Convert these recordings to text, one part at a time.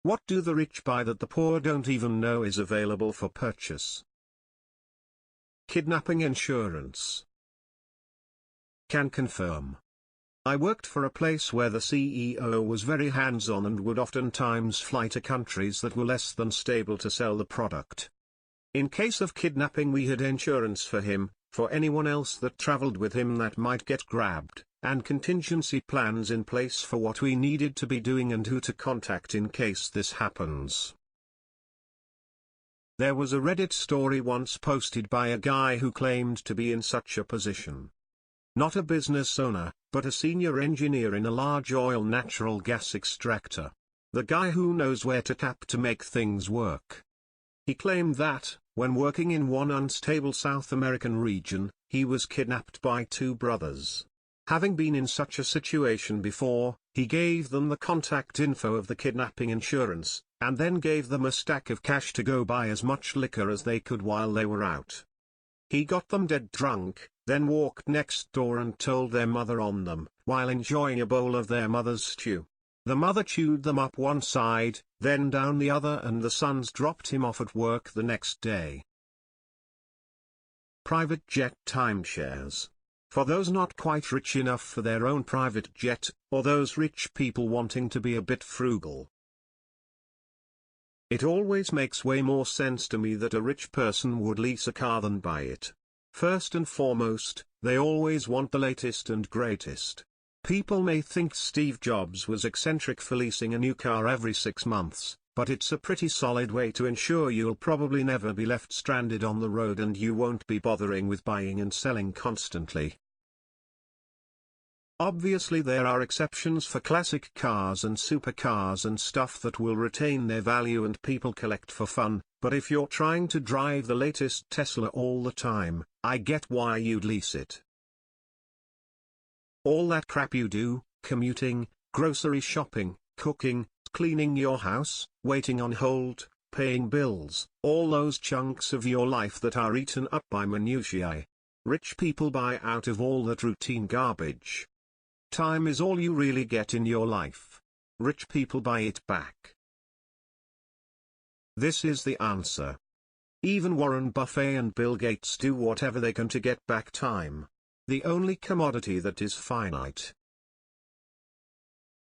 What do the rich buy that the poor don't even know is available for purchase? Kidnapping insurance. Can confirm. I worked for a place where the CEO was very hands-on and would oftentimes fly to countries that were less than stable to sell the product. In case of kidnapping, we had insurance for him, for anyone else that traveled with him that might get grabbed, and contingency plans in place for what we needed to be doing and who to contact in case this happens. There was a Reddit story once posted by a guy who claimed to be in such a position. Not a business owner, but a senior engineer in a large oil natural gas extractor. The guy who knows where to tap to make things work. He claimed that, when working in one unstable South American region, he was kidnapped by two brothers. Having been in such a situation before, he gave them the contact info of the kidnapping insurance, and then gave them a stack of cash to go buy as much liquor as they could while they were out. He got them dead drunk, then walked next door and told their mother on them, while enjoying a bowl of their mother's stew. The mother chewed them up one side, then down the other, and the sons dropped him off at work the next day. Private jet timeshares. For those not quite rich enough for their own private jet, or those rich people wanting to be a bit frugal. It always makes way more sense to me that a rich person would lease a car than buy it. First and foremost, they always want the latest and greatest. People may think Steve Jobs was eccentric for leasing a new car every 6 months, but it's a pretty solid way to ensure you'll probably never be left stranded on the road and you won't be bothering with buying and selling constantly. Obviously there are exceptions for classic cars and supercars and stuff that will retain their value and people collect for fun, but if you're trying to drive the latest Tesla all the time, I get why you'd lease it. All that crap you do, commuting, grocery shopping, cooking, cleaning your house, waiting on hold, paying bills, all those chunks of your life that are eaten up by minutiae. Rich people buy out of all that routine garbage. Time is all you really get in your life. Rich people buy it back. This is the answer. Even Warren Buffett and Bill Gates do whatever they can to get back time. The only commodity that is finite.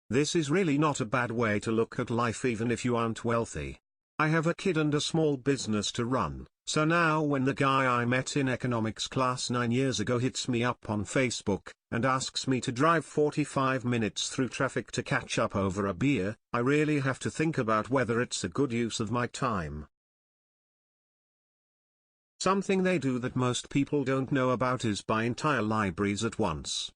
This is really not a bad way to look at life even if you aren't wealthy. I have a kid and a small business to run, so now when the guy I met in economics class 9 years ago hits me up on Facebook, and asks me to drive 45 minutes through traffic to catch up over a beer, I really have to think about whether it's a good use of my time. Something they do that most people don't know about is buy entire libraries at once.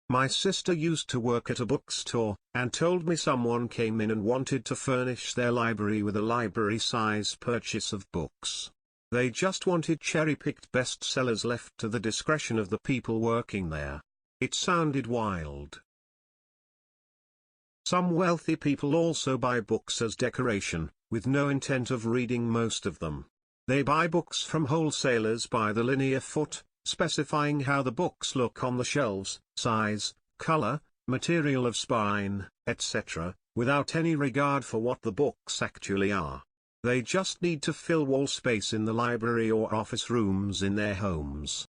My sister used to work at a bookstore, and told me someone came in and wanted to furnish their library with a library-size purchase of books. They just wanted cherry-picked bestsellers left to the discretion of the people working there. It sounded wild. Some wealthy people also buy books as decoration, with no intent of reading most of them. They buy books from wholesalers by the linear foot, specifying how the books look on the shelves, size, color, material of spine, etc., without any regard for what the books actually are. They just need to fill wall space in the library or office rooms in their homes.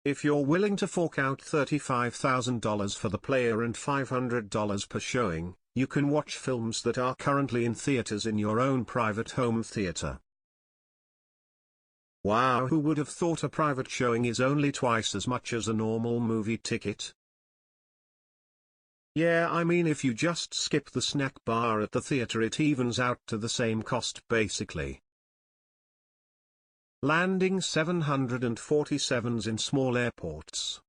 If you're willing to fork out $35,000 for the player and $500 per showing, you can watch films that are currently in theaters in your own private home theater. Wow, who would have thought a private showing is only twice as much as a normal movie ticket? Yeah, I mean if you just skip the snack bar at the theater it evens out to the same cost basically. Landing 747s in small airports.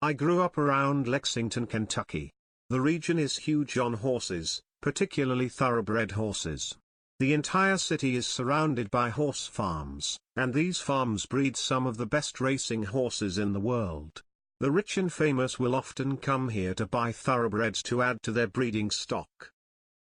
I grew up around Lexington, Kentucky. The region is huge on horses, particularly thoroughbred horses. The entire city is surrounded by horse farms, and these farms breed some of the best racing horses in the world. The rich and famous will often come here to buy thoroughbreds to add to their breeding stock.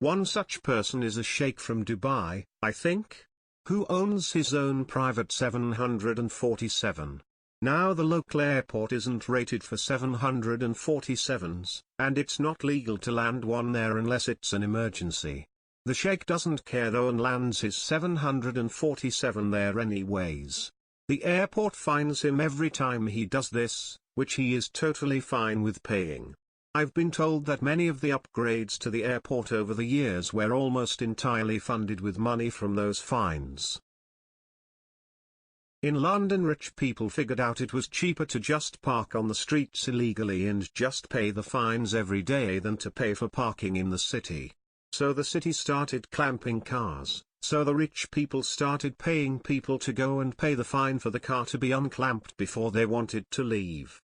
One such person is a sheikh from Dubai, I think, who owns his own private 747. Now the local airport isn't rated for 747s, and it's not legal to land one there unless it's an emergency. The Sheikh doesn't care though and lands his 747 there anyways. The airport fines him every time he does this, which he is totally fine with paying. I've been told that many of the upgrades to the airport over the years were almost entirely funded with money from those fines. In London, rich people figured out it was cheaper to just park on the streets illegally and just pay the fines every day than to pay for parking in the city. So the city started clamping cars, so the rich people started paying people to go and pay the fine for the car to be unclamped before they wanted to leave.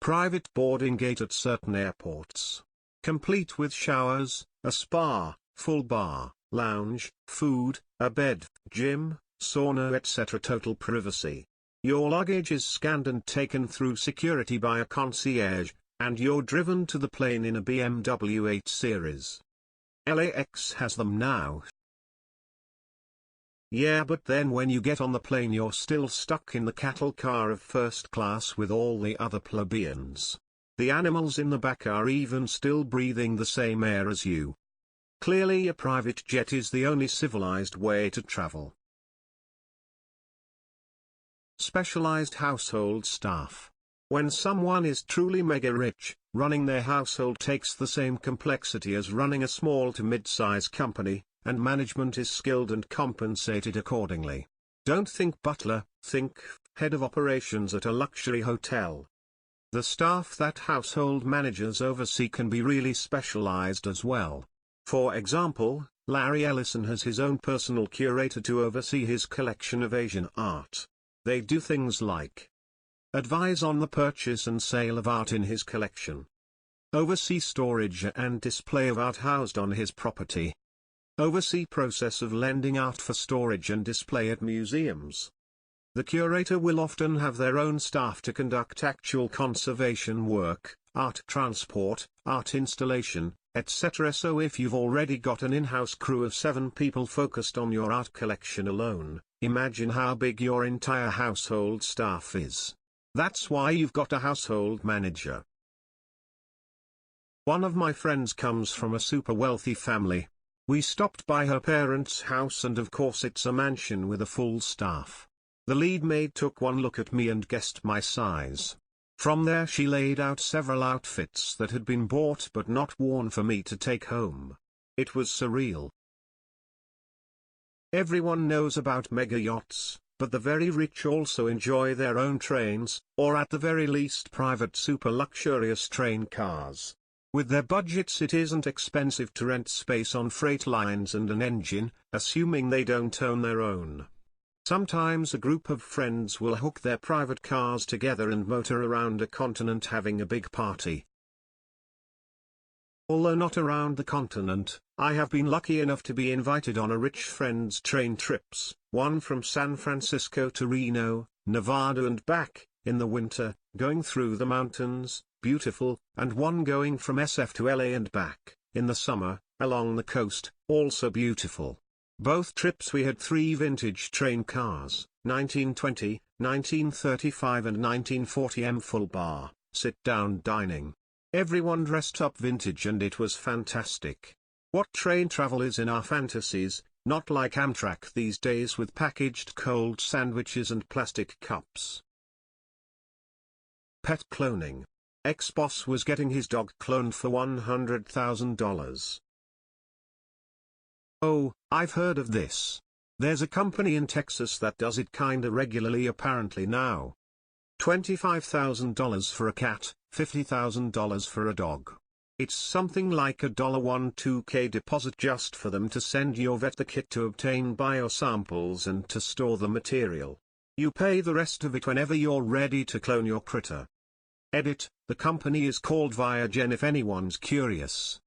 Private boarding gate at certain airports. Complete with showers, a spa, full bar, lounge, food, a bed, gym, sauna etc. Total privacy. Your luggage is scanned and taken through security by a concierge, and you're driven to the plane in a BMW 8 Series. LAX has them now. Yeah, but then when you get on the plane you're still stuck in the cattle car of first class with all the other plebeians. The animals in the back are even still breathing the same air as you. Clearly a private jet is the only civilized way to travel. Specialized household staff. When someone is truly mega rich, running their household takes the same complexity as running a small to mid-size company, and management is skilled and compensated accordingly. Don't think butler, think head of operations at a luxury hotel. The staff that household managers oversee can be really specialized as well. For example, Larry Ellison has his own personal curator to oversee his collection of Asian art. They do things like advise on the purchase and sale of art in his collection, oversee storage and display of art housed on his property, oversee process of lending art for storage and display at museums. The curator will often have their own staff to conduct actual conservation work, art transport, art installation, etc. So if you've already got an in-house crew of 7 people focused on your art collection alone, imagine how big your entire household staff is. That's why you've got a household manager. One of my friends comes from a super wealthy family. We stopped by her parents' house and of course it's a mansion with a full staff. The lead maid took one look at me and guessed my size. From there she laid out several outfits that had been bought but not worn for me to take home. It was surreal. Everyone knows about mega yachts, but the very rich also enjoy their own trains, or at the very least private super luxurious train cars. With their budgets it isn't expensive to rent space on freight lines and an engine, assuming they don't own their own. Sometimes a group of friends will hook their private cars together and motor around a continent having a big party. Although not around the continent, I have been lucky enough to be invited on a rich friend's train trips, one from San Francisco to Reno, Nevada and back, in the winter, going through the mountains, beautiful, and one going from SF to LA and back, in the summer, along the coast, also beautiful. Both trips we had 3 vintage train cars, 1920, 1935 and 1940 full bar, sit-down dining. Everyone dressed up vintage and it was fantastic. What train travel is in our fantasies, not like Amtrak these days with packaged cold sandwiches and plastic cups. Pet cloning. Ex-boss was getting his dog cloned for $100,000. Oh, I've heard of this. There's a company in Texas that does it kinda regularly apparently now. $25,000 for a cat, $50,000 for a dog. It's something like a $12K deposit just for them to send your vet the kit to obtain biosamples and to store the material. You pay the rest of it whenever you're ready to clone your critter. Edit, the company is called Viagen if anyone's curious.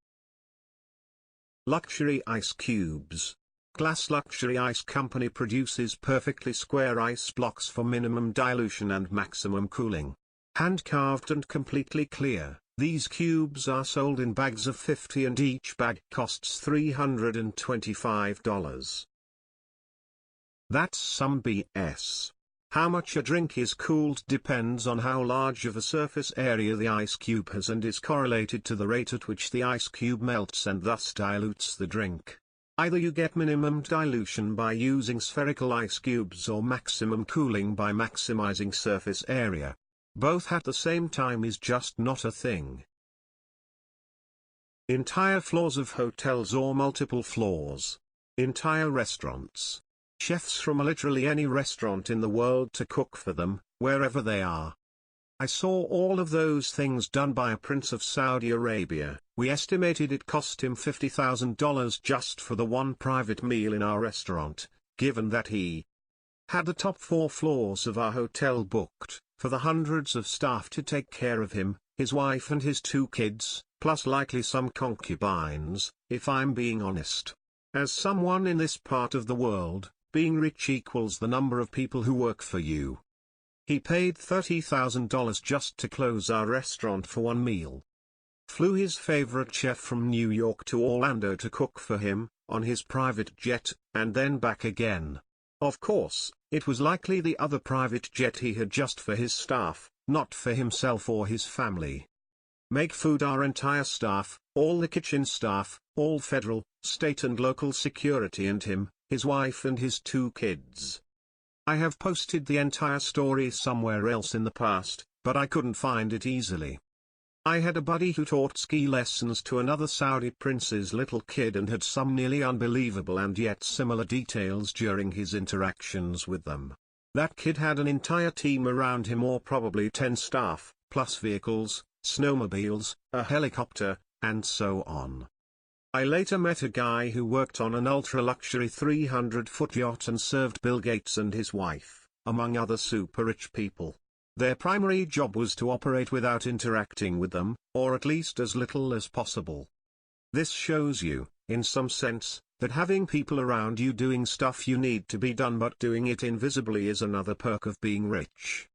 Luxury ice cubes. Glass Luxury Ice Company produces perfectly square ice blocks for minimum dilution and maximum cooling. Hand-carved and completely clear, these cubes are sold in bags of 50 and each bag costs $325. That's some BS. How much a drink is cooled depends on how large of a surface area the ice cube has and is correlated to the rate at which the ice cube melts and thus dilutes the drink. Either you get minimum dilution by using spherical ice cubes or maximum cooling by maximizing surface area. Both at the same time is just not a thing. Entire floors of hotels or multiple floors. Entire restaurants. Chefs from literally any restaurant in the world to cook for them, wherever they are. I saw all of those things done by a prince of Saudi Arabia. We estimated it cost him $50,000 just for the one private meal in our restaurant, given that he had the top 4 floors of our hotel booked, for the hundreds of staff to take care of him, his wife and his 2 kids, plus likely some concubines, if I'm being honest. As someone in this part of the world, being rich equals the number of people who work for you. He paid $30,000 just to close our restaurant for one meal. Flew his favorite chef from New York to Orlando to cook for him, on his private jet, and then back again. Of course, it was likely the other private jet he had just for his staff, not for himself or his family. Make food our entire staff, all the kitchen staff, all federal, state and local security and him, his wife and his 2 kids. I have posted the entire story somewhere else in the past, but I couldn't find it easily. I had a buddy who taught ski lessons to another Saudi prince's little kid and had some nearly unbelievable and yet similar details during his interactions with them. That kid had an entire team around him, or probably 10 staff, plus vehicles, snowmobiles, a helicopter, and so on. I later met a guy who worked on an ultra-luxury 300-foot yacht and served Bill Gates and his wife, among other super-rich people. Their primary job was to operate without interacting with them, or at least as little as possible. This shows you, in some sense, that having people around you doing stuff you need to be done but doing it invisibly is another perk of being rich.